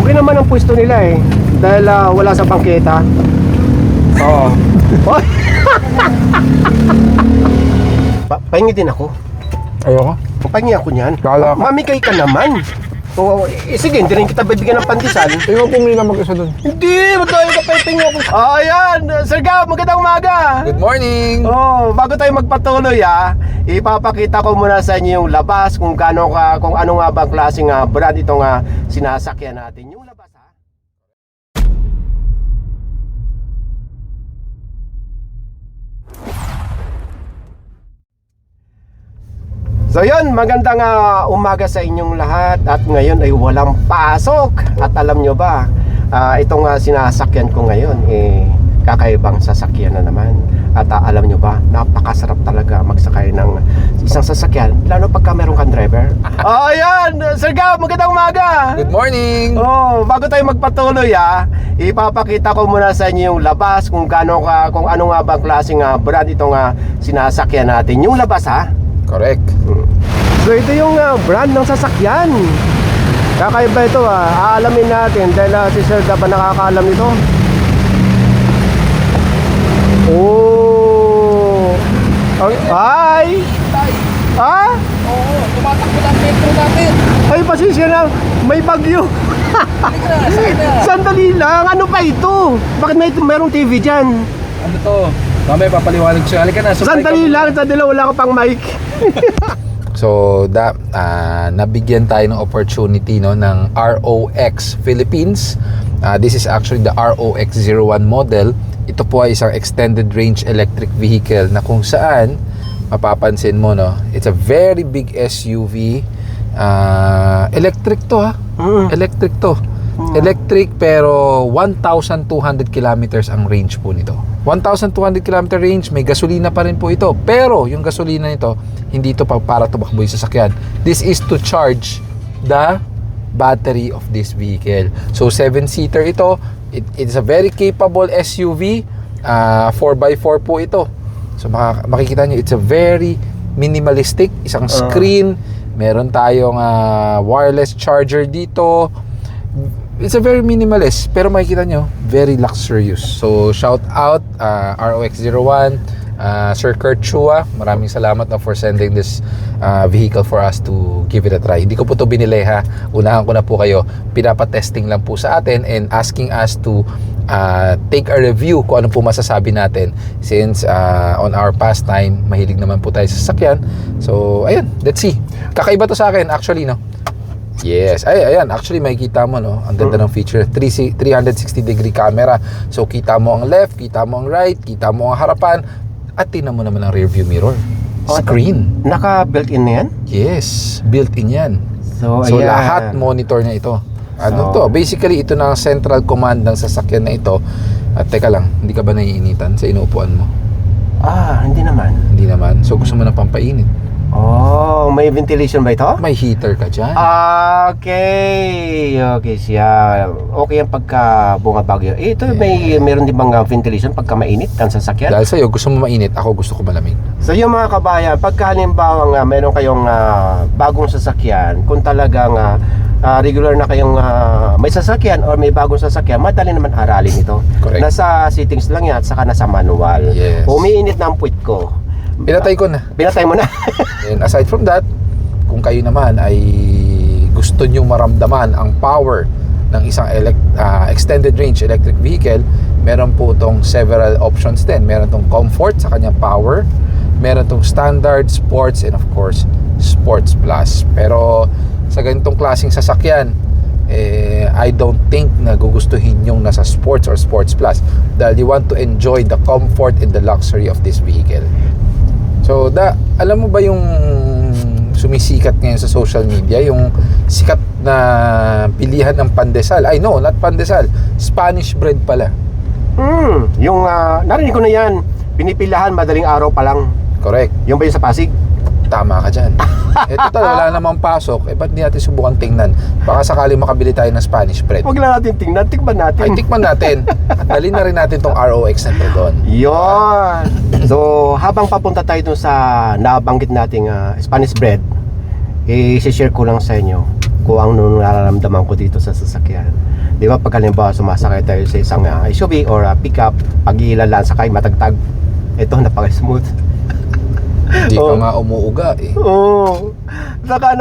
Okay naman ang pwesto nila eh. Dahil wala sa bangketa. Oo. Pahingi din ako. Ayoko. Pahingi ako niyan. Bahala ka. Mamigay ka naman. Oo, sige, hindi rin kita bibigyan ng pandesal. Ikaw pumili ka mag-isa doon. Hindi, magkaya ka pahingi ako. Ayan, Sir Gab, magandang umaga. Good morning! Oh, bago tayo magpatuloy ipapakita ko muna sa inyo yung labas kung ano nga ba ang klaseng brand itong sinasakyan natin. Yung labas So yun, magandang umaga sa inyong lahat. At ngayon ay walang pasok. At alam nyo ba, itong sinasakyan ko ngayon kakaibang sasakyan na naman. At alam nyo ba, napakasarap talaga magsakay ng isang sasakyan, lalo pagka meron kang driver. Ayan, Sir Gab, magandang umaga. Good morning! Oh, bago tayo magpatuloy ipapakita ko muna sa inyo yung labas kung ano nga ba ang klaseng brand itong sinasakyan natin. Yung labas Correct. So ito yung brand ng sasakyan. Kakaiba ito aalamin natin dahil si Sir Gab nakakaalam nito. Oh. Ay. Ha? Oo, tumatakbo lang metro natin. Ay, pasensya na. May bagyo. Sandali lang. Ano pa ito? Bakit mayroong TV dyan? Ano to? Mamaya papaliwanag siya. Halika na. Sandali lang. Sandali, wala ko pang mic. So, nabigyan tayo ng opportunity ng ROX Philippines. This is actually the ROX01 model. Ito po ay isang extended range electric vehicle na kung saan mapapansin mo, it's a very big SUV. Electric to Electric to. Electric pero 1,200 kilometers ang range po nito. 1,200 kilometer range, may gasolina pa rin po ito. Pero yung gasolina nito, hindi ito para tumakbo yung sasakyan. This is to charge the battery of this vehicle. So 7-seater ito. It's a very capable SUV. 4x4 po ito. So makikita nyo, it's a very minimalistic. Isang screen. Meron tayong wireless charger dito. It's a very minimalist, pero makikita nyo, very luxurious. So, shout out ROX01, Sir Kurt Chua. Maraming salamat for sending this vehicle for us to give it a try. Hindi ko po ito binili Unahan ko na po kayo. Pinapatesting lang po sa atin and asking us to take a review kung ano po masasabi natin. Since on our past time, mahilig naman po tayo sa sasakyan. So, ayan, let's see. Kakaiba to sa akin, actually, Yes. Ayan. Actually, makikita mo, Ang ganda ng feature. 360-degree camera. So, kita mo ang left, kita mo ang right, kita mo ang harapan, at tingnan mo naman ang rear view mirror. Screen. Naka-built-in na yan? Yes. Built-in yan. So ayan. Lahat monitor na ito. Basically, ito na ang central command ng sasakyan na ito. At teka lang, hindi ka ba naiinitan sa inuupuan mo? Hindi naman. Hindi naman. So, gusto mo na pampainit. Oh, may ventilation ba ito? May heater ka dyan. Okay siya. Okay ang pagka bumabagyo. Ito meron din bang ventilation pagka mainit ang sasakyan? Dahil sa'yo, gusto mo mainit, ako gusto ko malamig. So yung mga kabayan, pagka halimbawa meron kayong bagong sasakyan, kung talagang regular na kayong may sasakyan or may bagong sasakyan, madali naman aralin ito. Correct. Nasa settings lang yan at saka nasa manual. Yes. Umiinit na ang puwit ko. Pinatay ko na. Pinatay mo na. And aside from that, kung kayo naman ay gusto nyo maramdaman ang power ng isang extended range electric vehicle, meron po itong several options din. Meron itong comfort sa kanyang power, meron itong standard, sports, and of course, sports plus. Pero sa ganitong klaseng sasakyan, I don't think na gugustuhin yung nasa sports or sports plus dahil you want to enjoy the comfort and the luxury of this vehicle. So, alam mo ba yung sumisikat ngayon sa social media, yung sikat na pilihan ng pandesal? Ay, no, not pandesal. Spanish bread pala. Yung narinig ko na yan. Pinipilahan madaling araw pa lang. Correct. Yung ba yung sa Pasig? Tama ka dyan. Total, wala namang pasok. Ba't di natin subukan tingnan? Baka sakali makabili tayo ng Spanish bread. Huwag lang natin tingnan, tikman natin. Ay, tikman natin. At dali na rin natin tong ROX na to doon. Yon. So, habang papunta tayo dun sa nabanggit nating Spanish bread, i-share ko lang sa inyo kung ano nararamdaman ko dito sa sasakyan. Di ba pag halimbawa sumasakay tayo sa isang SUV or pickup, pag iilan sakay matagtag, ito napaka-smooth. Hindi ka nga umuuga eh. Oo. Saka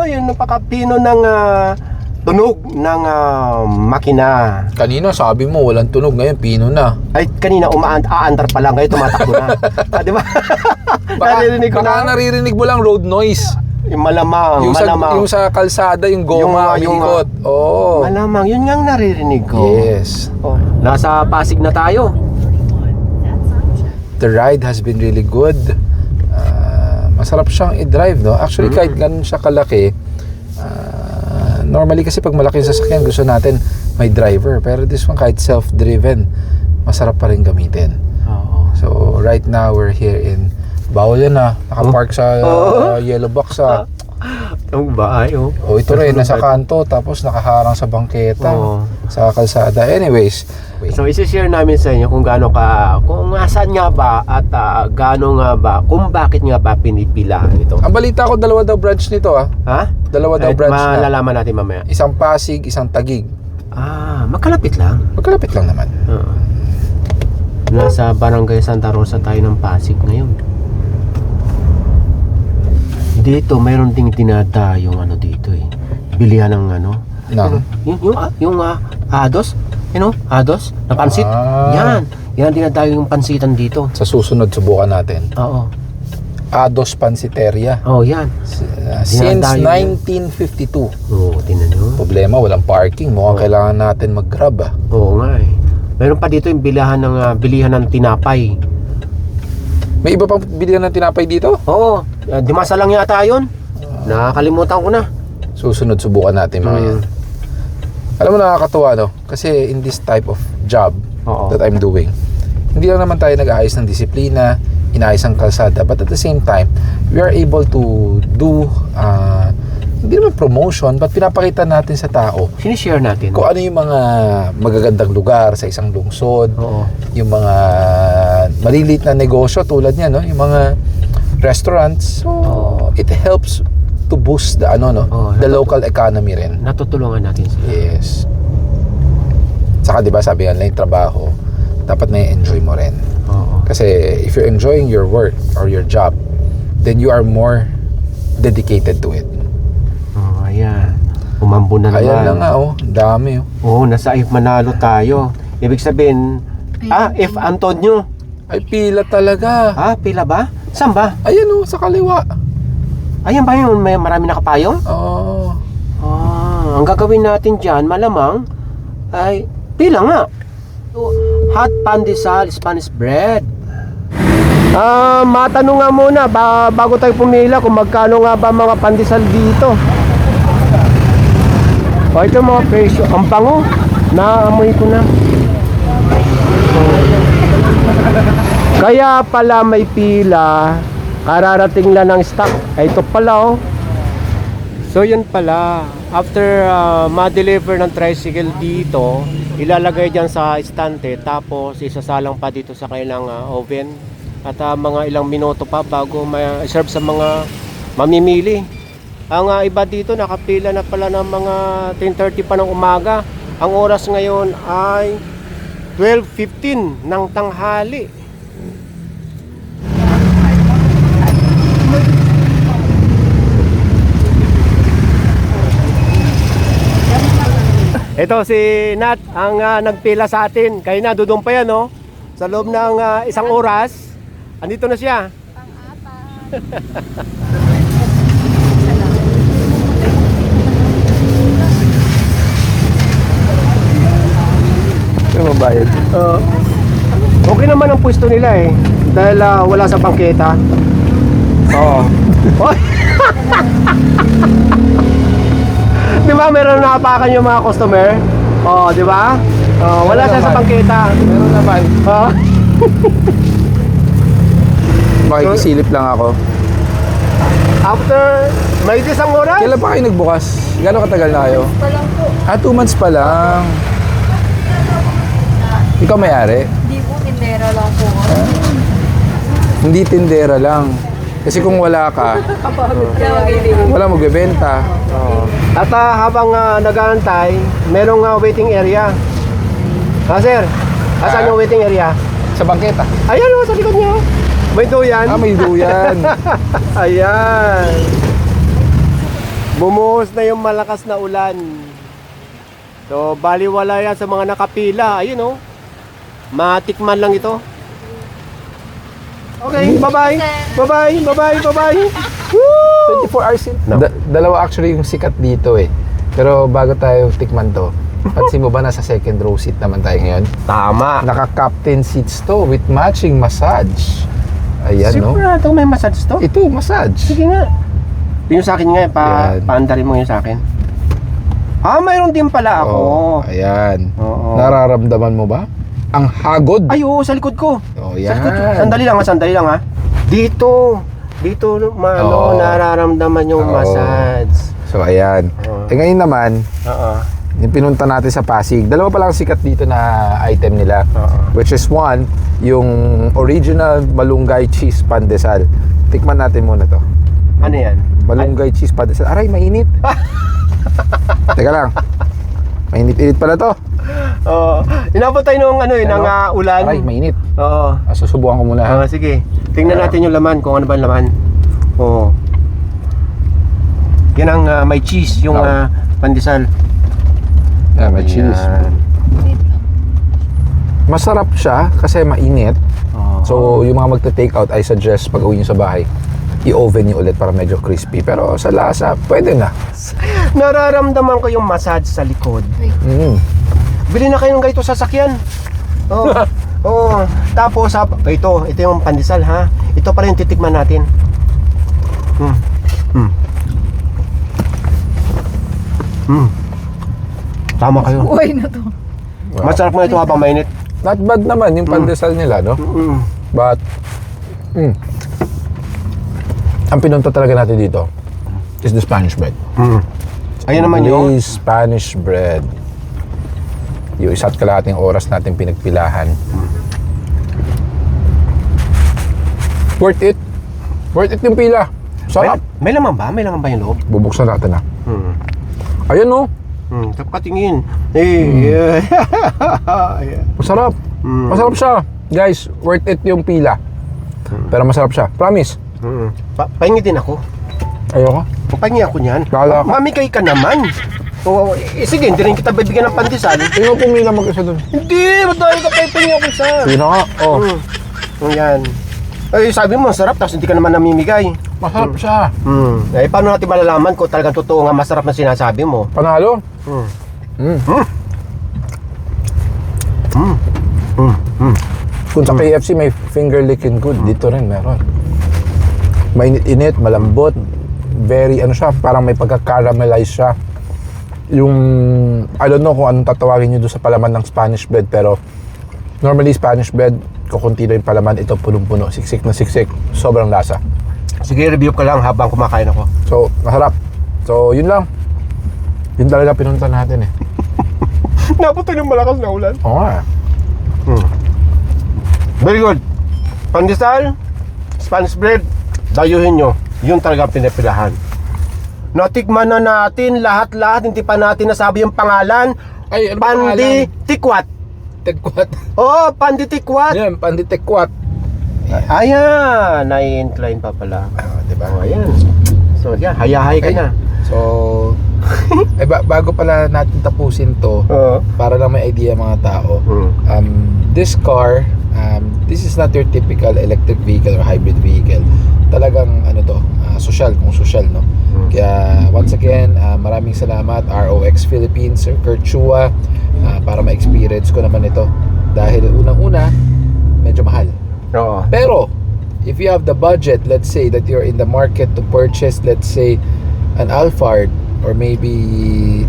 yung napaka-pino ng tunog ng makina. Kanina sabi mo walang tunog, ngayon pino na. Ay, kanina aandar pa lang, ngayon tumatakbo na. Di ba? Naririnig ko Baka na. naririnig mo lang road noise. Yung malamang, Yung malamang. sa kalsada, yung goma, Yung, umiikot. Oo. Malamang, yun nga ang naririnig ko. Yes. Oh, nasa Pasig na tayo. The ride has been really good. Masarap siyang i-drive, no? Actually, kahit ganun siya kalaki, normally kasi pag malaki yung sasakyan, gusto natin may driver. Pero this one, kahit self-driven, masarap pa rin gamitin. Oo. So, right now, we're here in... Bawal yan nakapark sa yellow box Ang bahay, oh. O ito rin, nasa kanto, tapos nakaharang sa bangketa, Oo. sa kalsada. Anyways, So, isi-share namin sa inyo kung kung saan nga ba at gaano nga ba, kung bakit nga ba pinipila ito. ang balita ko, 2 daw branch nito Ha? 2 daw branch na. Malalaman natin mamaya. Isang Pasig, isang Taguig. Magkalapit lang. Magkalapit lang naman. Oo. Nasa Barangay Santa Rosa tayo ng Pasig ngayon. Dito, mayroon ding dinadayong dito eh. Bilihan ng Nang? Yung ados. Ados na pansit. Yan ang dinadayo yung pansitan dito. Sa susunod, subukan natin. Oo. Ados Pansiteria. Oh, yan. Since Dinadayo 1952. Oo, tinan nyo. Problema, walang parking. Mukhang kailangan natin mag-grab Oo nga eh. Meron pa dito yung bilihan ng tinapay. May iba pang bilihan ng tinapay dito? Oo. Dimasa lang yata yun. Nakakalimutan ko na. Susunod, subukan natin mga yan. Alam mo, nakakatuwa, no? Kasi in this type of job Oo. that I'm doing, hindi lang naman tayo nag-aayos ng disiplina, inaayos ang kalsada, but at the same time, we are able to do, hindi naman promotion, but pinapakita natin sa tao Sinishare natin. kung ano yung mga magagandang lugar sa isang lungsod, Oo. yung mga maliliit na negosyo tulad niya, no? Yung mga restaurants. So, it helps to boost the the local economy rin. Natutulungan natin sila. Yes. Saka 'di ba sabi nga yung trabaho, dapat na-enjoy mo rin. Oo. Kasi if you're enjoying your work or your job, then you are more dedicated to it. Oh, ayan. Umambo na naman. Ayan na nga dami Oo, nasa if Manalo tayo. Ibig sabihin, if Antonio. Ay pila talaga. Pila ba? Saan ba? Ayan sa kaliwa. Ayan ba yun? May marami nakapayong? Oh. Ang gagawin natin dyan, malamang, ay pila nga. Hot pandesal, Spanish bread. Matanong nga muna bago tayo pumila kung magkano nga ba mga pandesal dito. Ito mga presyo. Ang bango. Naamoy ko na. Kaya pala may pila. Kararating lang ng stock. Ito pala So yun pala, after ma-deliver ng tricycle dito, ilalagay dyan sa estante, tapos isasalang pa dito sa kailang oven. At mga ilang minuto pa bago ma-serve sa mga mamimili. Ang iba dito nakapila na pala ng mga 10:30 pa ng umaga. Ang oras ngayon ay 12:15 ng tanghali. Ito si Nat ang nagpila sa atin. Kaya na, dudong pa yan, no? Sa loob ng isang oras, andito na siya. Yung mabayad. Okay naman ang pwesto nila eh. Dahil wala sa bangketa. Oo. Di ba meron nakapakan yung mga customer? Di ba? Wala siya sa bangketa. Meron naman. Makikisilip lang ako. After may isang oras? Kailan pa kayo nagbukas? Gano'ng katagal na kayo? 2 months pa lang po. 2 months pa lang. Ikaw may-ari? Hindi po, tindera lang po. Hindi tindera lang. Kasi kung wala ka, wala magbebenta. Oo. At habang nag-aantay, merong waiting area. Sir, asan yung waiting area? Sa bangketa. Ayan sa likod niya. May duyan. May duyan. Ayan. Bumuhos na yung malakas na ulan. So, baliwala yan sa mga nakapila. Ayun matikman lang ito. Okay, bye-bye. Bye-bye, bye-bye, bye-bye. Woo! 24 hours yun. No. Dalawa actually yung sikat dito eh. Pero bago tayo tikman to, pansin mo ba nasa second row seat naman tayo ngayon? Tama. Naka-captain seats to with matching massage. Ayan, no? Sigurado may massage to? Ito, massage. Sige nga. Yung sa akin nga, Yan. paandarin mo yung sa akin. Mayroon din pala ako. Ayan. Oo. Nararamdaman mo ba? Ang hagod. Ay, oo, sa likod ko. Oh, Sa likod ko. yan. Sandali lang ha. Dito, Oo. nararamdaman yung Oo. massage. So, ayan. Oo. Ngayon naman, Oo. yung pinunta natin sa Pasig, dalawa pa lang sikat dito na item nila. Oo. Which is one, yung original malunggay cheese pandesal. Tikman natin muna to. Ano yan? Malunggay cheese pandesal. Aray, mainit. Teka lang. Mainit-init pala to. Oo. Inabot tayo nung ng ulan. Aray, mainit. Oo. Susubukan ko muna ha. Sige. Tingnan natin yung laman, kung ano ba ang laman. Oo. Yan ang may cheese, yung Oo. pandesal. Yeah, may cheese. Ayan. Masarap siya kasi mainit. Oo. So, yung mga magte-take out, I suggest pag uwi nyo sa bahay, i-oven nyo ulit para medyo crispy. Pero sa lasa, pwede na. Nararamdaman ko yung massage sa likod. Mm. Bili na kayo ng ganito sa sasakyan. Oo. Oo. Tapos ito yung pandesal ha. Ito pala yung titikman natin. Tama kayo. Buhay na to. Wow. Masarap nga ito habang mainit. Not bad naman yung pandesal nila, no? But, ang pinunta talaga natin dito is the Spanish bread. Ayan naman yun. This Spanish bread. Yung isa't kalahating oras natin pinagpilahan. Worth it. Worth it yung pila. Sarap. May laman ba? May laman ba yung loob? Bubuksan natin ha. Hmm. Ayan no. Katingin. Yeah. Ayan. Masarap. Masarap siya. Guys, worth it yung pila. Pero masarap siya. Promise. Pahingi din ako. Ayoko. Pahingi ako niyan. Bahala ka. Mamigay ka naman. Oo, sige, hindi rin kita bibigyan ng pandesal. Ikaw pumila mag-isa dun. Hindi, ba't tayo ka pahingi ako isa? Sige na nga. Oh. Ayan. Ay, sabi mo, masarap, tapos hindi ka naman namimigay. Masarap siya. Eh, paano natin malalaman kung talagang totoo nga masarap na sinasabi mo? Panalo. Kung sa KFC may finger licking good, dito rin meron. Mainit-init, malambot, very ano siya, parang may pagka-caramelize siya. Yung, I don't know kung anong tatawagin nyo doon sa palaman ng Spanish bread, pero normally Spanish bread, kukunti na yung palaman, ito punong-puno, siksik na siksik, sobrang lasa. Sige, review ka lang habang kumakain ako. So, masarap. So, yun lang. Yun talaga pinunta natin eh. Napunta yung malakas na ulan. Oo nga. Very good. Pandesal, Spanish bread, dayuhin nyo. Yun talaga pinipilahan. Natikman na natin lahat-lahat, hindi pa natin nasabi yung pangalan. Ay, ano ba pangalan? Pandi Tikwat. Tekwat. Oh, Pandi Tikwat. Yan, pandi tekwat. Ayan, nai-incline pa pala. Diba? Oh, ayan. So, yan, hayahay ka Okay. na. So, bago pala natin tapusin to, Oo. para lang may idea mga tao, Hmm. this car, this is not your typical electric vehicle or hybrid vehicle. Talagang ano to, social, kung social, no? Kaya once again, maraming salamat ROX Philippines, Sir Kurt Chua, para ma-experience ko naman ito. Dahil unang-una, medyo mahal. Oo. Pero, if you have the budget, let's say that you're in the market to purchase, let's say, an Alphard or maybe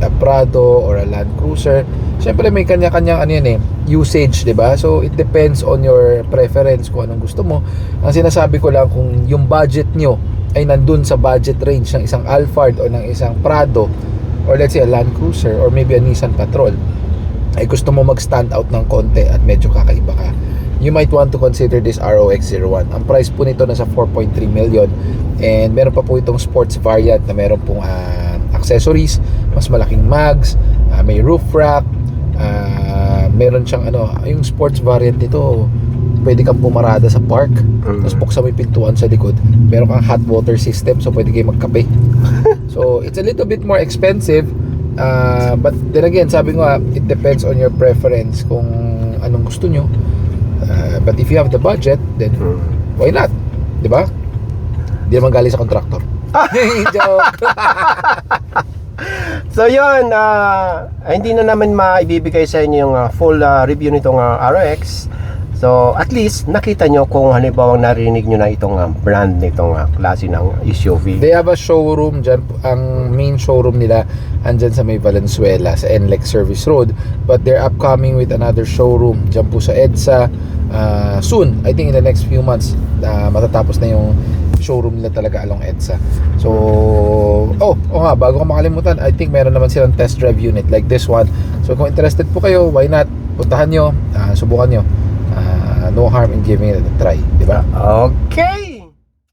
a Prado or a Land Cruiser, syempre may kanya-kanyang ano yun eh, usage, 'di ba? So it depends on your preference kung anong gusto mo. Ang sinasabi ko lang, kung yung budget nyo ay nandun sa budget range ng isang Alphard o ng isang Prado or let's say a Land Cruiser or maybe a Nissan Patrol, ay gusto mo mag-stand out ng konti at medyo kakaiba ka, you might want to consider this ROX01. Ang price po nito nasa 4.3 million, and meron pa po itong sports variant na meron pong accessories, mas malaking mags, may roof rack, meron siyang yung sports variant nito, pwede kang pumarada sa park, tapos buksan mo yung pintuan sa likod, meron kang hot water system, so pwede kayo magkape. So it's a little bit more expensive, but then again, sabi ko it depends on your preference kung anong gusto nyo. But if you have the budget, then why not? Diba? Hindi naman galing sa contractor. Joke. So yun, hindi na naman maibibigay sa inyo yung full review nitong ROX. So at least nakita nyo kung halimbawa narinig nyo na itong brand nitong klase ng SUV. They have a showroom dyan. Ang main showroom nila andyan sa may Valenzuela sa NLEX Service Road, but they're upcoming with another showroom dyan po sa EDSA soon. I think in the next few months matatapos na yung showroom nila talaga along EDSA. So nga, bago ko makalimutan, I think meron naman silang test drive unit like this one. So kung interested po kayo, why not? Puntahan nyo, subukan nyo. No harm in giving it a try, di ba? Okay.